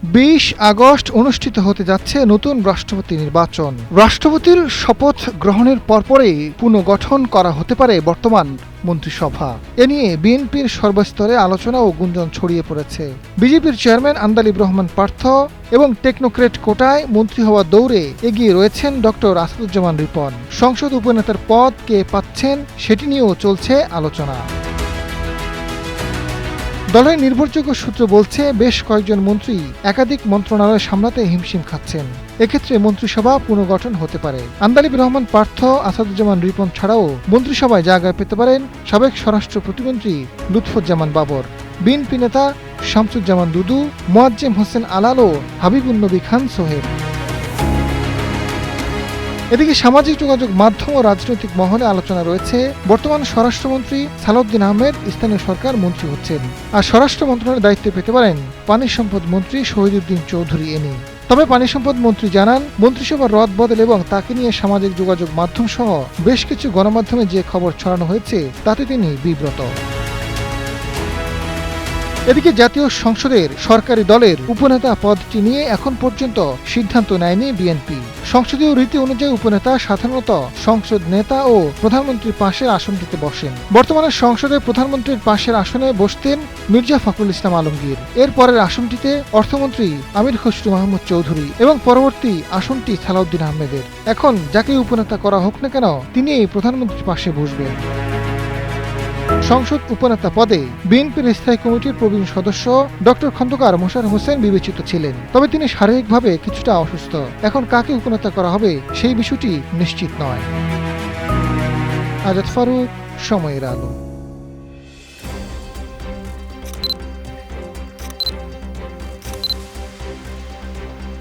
২০ August অনুষ্ঠিত হতে যাচ্ছে নতুন রাষ্ট্রপতি নির্বাচন। রাষ্ট্রপতির শপথ গ্রহণের পরপরই পুনর্গঠন করা হতে পারে বর্তমান মন্ত্রিসভা। এ নিয়ে বিএনপির সর্বস্তরে আলোচনা ও গুঞ্জন ছড়িয়ে পড়েছে। বিজেপির চেয়ারম্যান আন্দালিব রহমান পার্থ এবং টেকনোক্রেট কোটায় মন্ত্রী হওয়ার দৌড়ে এগিয়ে রয়েছেন ডক্টর আসাদুজ্জামান রিপন। সংসদ উপনেতার পদ কে পাচ্ছেন সেটি নিয়েও চলছে আলোচনা। দলের নির্ভরযোগ্য সূত্র বলছে, বেশ কয়েকজন মন্ত্রী একাধিক মন্ত্রণালয় সামলাতে হিমশিম খাচ্ছেন। এক্ষেত্রে মন্ত্রিসভা পুনর্গঠন হতে পারে। আন্দালিব রহমান পার্থ, আসাদুজ্জামান রিপন ছাড়াও মন্ত্রিসভায় জায়গা পেতে পারেন সাবেক স্বরাষ্ট্র প্রতিমন্ত্রী লুৎফুজ্জামান বাবর, বিএনপি নেতা শামসুজ্জামান দুদু, মোয়াজ্জেম হোসেন আলাল ও হাবিবুন্নবী খান সোহেল। এদিকে সামাজিক যোগাযোগ মাধ্যম ও রাজনৈতিক মহলে আলোচনা রয়েছে, বর্তমান স্বরাষ্ট্রমন্ত্রী সালাউদ্দিন আহমেদ স্থানীয় সরকার মন্ত্রী হচ্ছেন, আর স্বরাষ্ট্র মন্ত্রণালয়ের দায়িত্ব পেতে পারেন পানি সম্পদ মন্ত্রী শহীদুদ্দিন চৌধুরী এনি। তবে পানি সম্পদ মন্ত্রী জানান, মন্ত্রিসভার রদবদল এবং তাকে নিয়ে সামাজিক যোগাযোগ মাধ্যম সহ বেশ কিছু গণমাধ্যমে যে খবর ছড়ানো হয়েছে তাতে তিনি বিব্রত। এদিকে জাতীয় সংসদের সরকারি দলের উপনেতা পদটি নিয়ে এখন পর্যন্ত সিদ্ধান্ত নেয়নি বিএনপি। সংসদীয় রীতি অনুযায়ী উপনেতা সাধারণত সংসদ নেতা ও প্রধানমন্ত্রীর পাশের আসনটিতে বসেন। বর্তমানে সংসদে প্রধানমন্ত্রীর পাশের আসনে বসতেন মির্জা ফখরুল ইসলাম আলমগীর। এর পরের আসনটিতে অর্থমন্ত্রী আমির খসরু মাহমুদ চৌধুরী এবং পরবর্তী আসনটি সালাউদ্দিন আহমেদের। এখন যাকে উপনেতা করা হোক না কেন, তিনি এই প্রধানমন্ত্রীর পাশে বসবেন। সংসদ উপনেতা পদে বিএনপির স্থায়ী কমিটির প্রবীণ সদস্য ডক্টর খন্দকার মোশাররফ হোসেন বিবেচিত ছিলেন, তবে তিনি শারীরিকভাবে কিছুটা অসুস্থ। এখন কাকে উপনেতা করা হবে সেই বিষয়টি নিশ্চিত নয়। আজাদ ফারুক, সময়ের আলো।